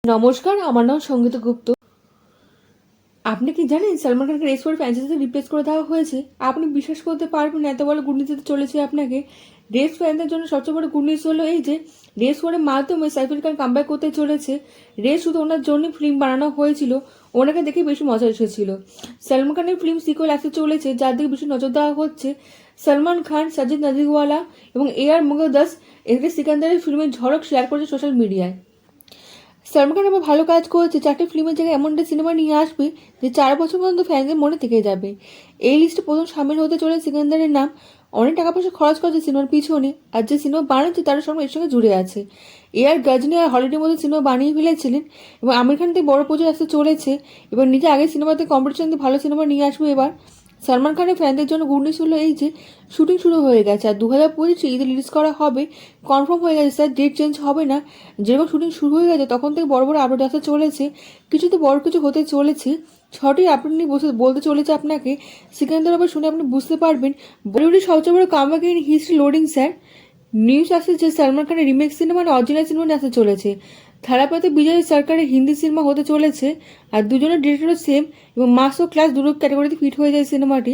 নমস্কার, আমার নাম সঙ্গীতা গুপ্ত। আপনি কি জানেন সলমান খানকে রেস ওয়ার ফ্র্যাঞ্চাইজিতে রিপ্লেস করে দেওয়া হয়েছে? আপনি বিশ্বাস করতে পারবেন না, এত বড় গুড নিউজ দিতে চলেছে আপনাকে। রেস ফ্যানদের জন্য সবচেয়ে বড় গুড নিউজ হলো এই যে রেস ওয়ারের মাধ্যমে সাইফ আলি খান কামব্যাক করতে চলেছে। রেস শুধু ওনার জন্য ফিল্ম বানানো হয়েছিল, ওনাকে দেখে বেশি মজা এসেছিল। সলমান খানের ফিল্ম সিকুয়েল আসতে চলেছে, যার দিকে বেশি নজর দেওয়া হচ্ছে। সলমান খান, সাজিদ নাদিওয়ালা এবং AR মুগদাস এদের সিকান্দারের ফিল্মের ঝলক শেয়ার করেছে সোশ্যাল মিডিয়ায়। সলমান খান আবার ভালো কাজ করেছে, 4টে ফিল্মের জায়গায় এমন একটা সিনেমা নিয়ে আসবে যে 4 বছর পর্যন্ত ফ্যানদের মনে থেকে যাবে। এই লিস্টে প্রথম সামিল হতে চলে সিকান্দারের নাম। অনেক টাকা পয়সা খরচ করেছে সিনেমার পিছনে, আর যে সিনেমা বানাচ্ছে তারা সঙ্গে এর সঙ্গে জুড়ে আছে। AR গজনী আর হলিডের মধ্যে সিনেমা বানিয়ে ফেলেছিলেন এবং আমির খান থেকে বড় প্রজেক্ট আসতে চলেছে। এবার নিজে আগের সিনেমাতে কম্পিটিশন দিয়ে ভালো সিনেমা নিয়ে আসবে এবার। সলমান খানের ফ্যানদের জন্য গুড নিউজ হলো এই যে শুটিং শুরু হয়ে গেছে, আর 2025 ঈদে রিলিজ করা হবে, কনফার্ম হয়ে গেছে স্যার, ডেট চেঞ্জ হবে না। যেরকম শুটিং শুরু হয়ে গেছে তখন থেকে বড় বড় আপডেট আসতে চলেছে, কিছু তো বড় কিছু হতে চলেছে। 6টি আপডেট নিয়ে বলতে চলেছে আপনাকে। সিকান্দার আবার শুনে আপনি বুঝতে পারবেন বলিউডের সবচেয়ে বড় comeback in history loading sir. News আসছে যে সলমান খানের রিমেক সিনেমা মানে অরিজিনাল সিনেমা নিয়ে আসতে চলেছে। থালাপতি বিজয় সরকারের হিন্দি সিনেমা হতে চলেছে, আর দুজনের ডিরেক্টরও সেম এবং মাস ও ক্লাস দুটো ক্যাটাগরিতে ফিট হয়ে যায় সিনেমাটি।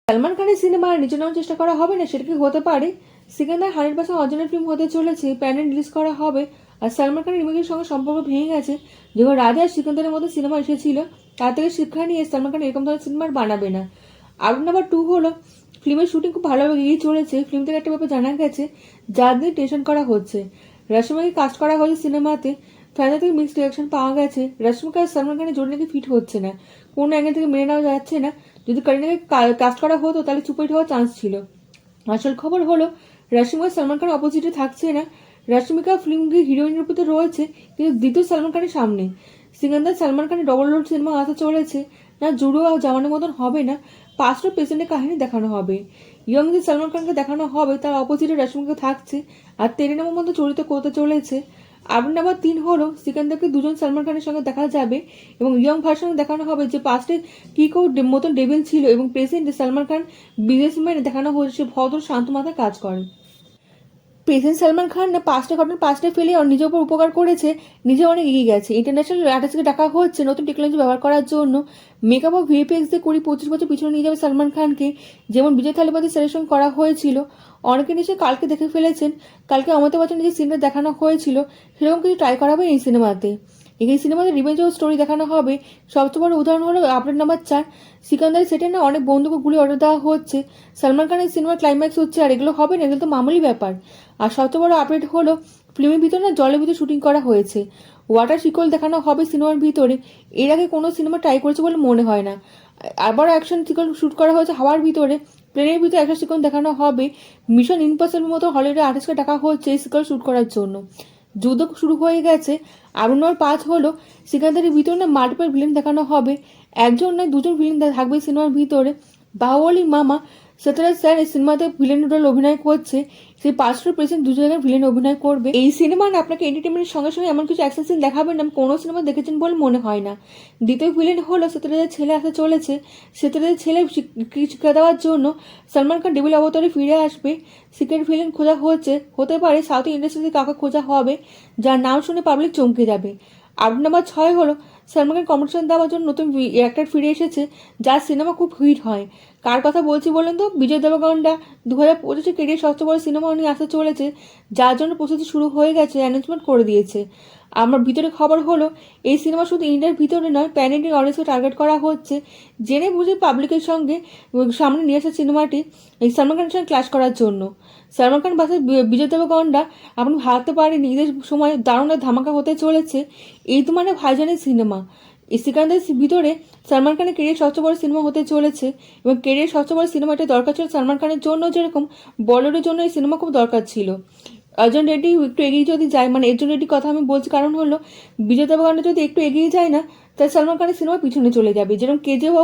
সলমান খানের সিনেমা নিজে নেওয়ার চেষ্টা করা হবে না, সেটা কি হতে পারে? সিকান্দার 100% অরিজিনাল ফিল্ম হতে চলেছে, প্যানেল রিলিজ করা হবে। আর সলমান খানের রিমেকের সঙ্গে সম্পর্ক ভেঙে গেছে। যখন রাজা আর সিকান্দারের মধ্যে সিনেমা এসেছিল, তার থেকে শিক্ষা নিয়ে সলমান খান এরকম ধরনের সিনেমা আর বানাবে না। আপডেট নাম্বার 2 হলো ফিল্মের শুটিং খুব ভালোভাবে এগিয়ে চলেছে। ফিল্ম থেকে একটা ব্যাপার জানা গেছে, যার দিয়ে টেনশন করা হচ্ছে। রশ্মিকাকে কাস্ট করা হয়েছে সিনেমাতে, ফ্যানদের থেকে মিক্সড রিয়াকশন পাওয়া গেছে। রশ্মিকা আর সলমান খানের জোড়ি নাকি ফিট হচ্ছে না, কোনো অ্যাঙ্গেল থেকে মেনে নেওয়া যাচ্ছে না। যদি কারিনাকে কাস্ট করা হতো তাহলে সুপারহিট হওয়ার চান্স ছিল। আসল খবর হলো রশ্মিকা সলমান খানের অপোজিটে থাকছে না। রশ্মিকা ফিল্মকে হিরোইন রূপে রয়েছে, কিন্তু দ্বিতীয় সলমান খানের সামনে। সিকান্দার সলমান খানের ডবল রোল সিনেমা আসতে চলেছে, না জুড়ো আর জামানের মতন হবে না, পাস্ট ও প্রেজেন্টের কাহিনী দেখানো হবে। ইয়ং যে সলমান খানকে দেখানো হবে তার অপোজিটে রশ্মিকা থাকছে, আর তেরে নামের মতো চরিত্র করতে চলেছে। আপডেট নাম্বার 3 হলো সিকান্দারকে দুজন সলমান খানের সঙ্গে দেখা যাবে এবং ইয়ং ভার্সনে দেখানো হবে যে পাস্টে কি মতন ডেভিল ছিল এবং প্রেজেন্টে সলমান খান বিজনেসম্যানে দেখানো হয়েছে সে ভদ্র শান্ত মাথায় কাজ করে। প্রেজেন্ট সলমান খান না পাঁচটা ঘটনা পাঁচটা ফেলে নিজের উপর উপকার করেছে, নিজে অনেক এগিয়ে গেছে। ইন্টারন্যাশনাল আর্টিস্টকে ডাকা হচ্ছে নতুন টেকনোলজি ব্যবহার করার জন্য। মেকআপ ও VFX দিয়ে 20-25 বছর পিছনে নিয়ে যাবে সলমান খানকে, যেমন বিজয় থালাপতি স্যারের সঙ্গে করা হয়েছিল। অনেকে নিশ্চয়ই কালকে দেখে ফেলেছেন, কালকে অমিতাভ বচ্চনের যে সিনেমা দেখানো হয়েছিল সেরকম কিছু ট্রাই করা হবে এই সিনেমাতে। এই সিনেমাতে রিভেঞ্জ ও স্টোরি দেখানো হবে। সবচেয়ে বড় উদাহরণ হলো আপডেট নাম্বার 4, সিকান্দারের সেটে না অনেক বন্দুক ও গুলি অর্ডার দেওয়া হচ্ছে। সলমান খানের সিনেমার ক্লাইম্যাক্স হচ্ছে, আর এগুলো হবে না, এগুলো তো মামুলি ব্যাপার। আর সবচেয়ে বড় আপডেট হলো ফিল্মের ভিতরে না জলের ভিতরে শুটিং করা হয়েছে। ওয়াটার সিকোয়েল দেখানো হবে সিনেমার ভিতরে, এর আগে কোনো সিনেমা ট্রাই করেছে বলে মনে হয় না। আবার অ্যাকশন সিকোয়েল শুট করা হয়েছে হাওয়ার ভিতরে, প্লেনের ভিতরে অ্যাকশন সিকোয়েন্স দেখানো হবে। মিশন ইম্পসিবল মতো হলিউডের আর্টিস্টকে ডাকা হচ্ছে এই সিকোয়েল শুট করার জন্য। যুদ্ধ শুরু হয়ে গেছে। আপডেট নাম্বার 5 হলো সিকান্দারের ভিতরে না মাল্টিপল ভিলেন দেখানো হবে, একজন নয় দুজন ভিলেন থাকবে সিনেমার ভিতরে। বাহুবলী মামা সত্যরাজ স্যার এই সিনেমাতে ভিলেন রোল অভিনয় করছে, সেই পাস্ট প্রেজেন্ট দু জায়গায় ভিলেন অভিনয় করবে। এই সিনেমা না আপনাকে এন্টারটেনমেন্টের সঙ্গে সঙ্গে এমন কিছু অ্যাকশন সিন দেখাবেন না কোনো সিনেমা দেখেছেন বলে মনে হয় না। দ্বিতীয় ভিলেন হলো সত্যরাজের ছেলে আসতে চলেছে। সত্যরাজের ছেলে শিক্ষা দেওয়ার জন্য সলমান খান ডেভিল অবতারে ফিরে আসবে। সিক্রেট ভিলেন খোঁজা হতে পারে সাউথ ইন্ডাস্ট্রিতে কাউকে খোঁজা হবে, যার নাম শুনে পাবলিক চমকে যাবে। আপডেট নাম্বার 6 হলো সলমান খান কম্পিটিশন দেওয়ার জন্য নতুন অ্যাক্টর ফিরে এসেছে, যার সিনেমা খুব হিট হয়। কার কথা বলছি বলেন তো? বিজয় দেবগনরা 2025 কেরিয়ার সবচেয়ে বড় সিনেমা নিয়ে আসতে চলেছে, যার জন্য প্রস্তুতি শুরু হয়ে গেছে, অ্যানাউন্সমেন্ট করে দিয়েছে। আমার ভিতরে খবর হলো এই সিনেমা শুধু ইন্ডিয়ার ভিতরে নয়, প্যান ইন্ডিয়ান অডিয়েন্সকে টার্গেট করা হচ্ছে। জেনে বুঝে পাবলিকের সঙ্গে সামনে নিয়ে আসা সিনেমাটি এই সলমান খানের সঙ্গে ক্লাশ করার জন্য। সলমান খান বাসে বিজয় দেবগনরা আপনি ভাবতে পারেন ঈদের সময় দারুণ ধামাকা হতে চলেছে। এই তো মানে ভাইজানের সিনেমা। এই সিকান্দারের ভিতরে সলমান খানের কেরিয়ার সবচেয়ে বড় সিনেমা হতে চলেছে এবং কেরিয়ার সবচেয়ে বড় সিনেমাটা দরকার ছিল সলমান খানের জন্য, যেরকম বলিউডের জন্য এই সিনেমা খুব দরকার ছিল। অর্জুন রেড্ডি একটু এগিয়ে যদি যায়, মানে অর্জুন রেড্ডির কথা আমি বলছি কারণ হলো বিজয় দেবগনরা যদি একটু এগিয়ে যায় না, তাহলে সলমান খানের সিনেমা পিছনে চলে যাবে। যেরকম KGF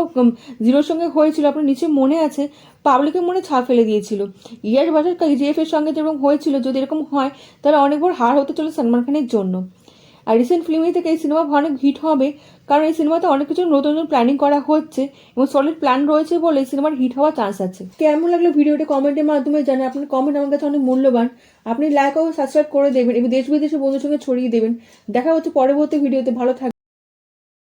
জিরোর সঙ্গে হয়েছিল, আপনার নিশ্চয়ই মনে আছে, পাবলিকের মনে ছাপ ফেলে দিয়েছিল। ইয়ার ভাষার KGF এর সঙ্গে যেরকম হয়েছিল, যদি এরকম হয় তাহলে অনেক বড় হার হতে চলে সলমান খানের জন্য। আর রিসেন্ট ফিল্মে থেকে এই সিনেমা অনেক হিট হবে, কারণ এই সিনেমাতে অনেক কিছু নতুন নতুন প্ল্যানিং করা হচ্ছে এবং সলিড প্ল্যান রয়েছে বলে এই সিনেমার হিট হওয়ার চান্স আছে। কেমন লাগলো ভিডিওটা কমেন্টের মাধ্যমে জানান। আপনার কমেন্ট আমার কাছে অনেক মূল্যবান। আপনি লাইক ও সাবস্ক্রাইব করে দেবেন এবং দেশ বিদেশে বন্ধুর সঙ্গে ছড়িয়ে দেবেন। দেখা হচ্ছে পরবর্তী ভিডিওতে। ভালো থাকবেন।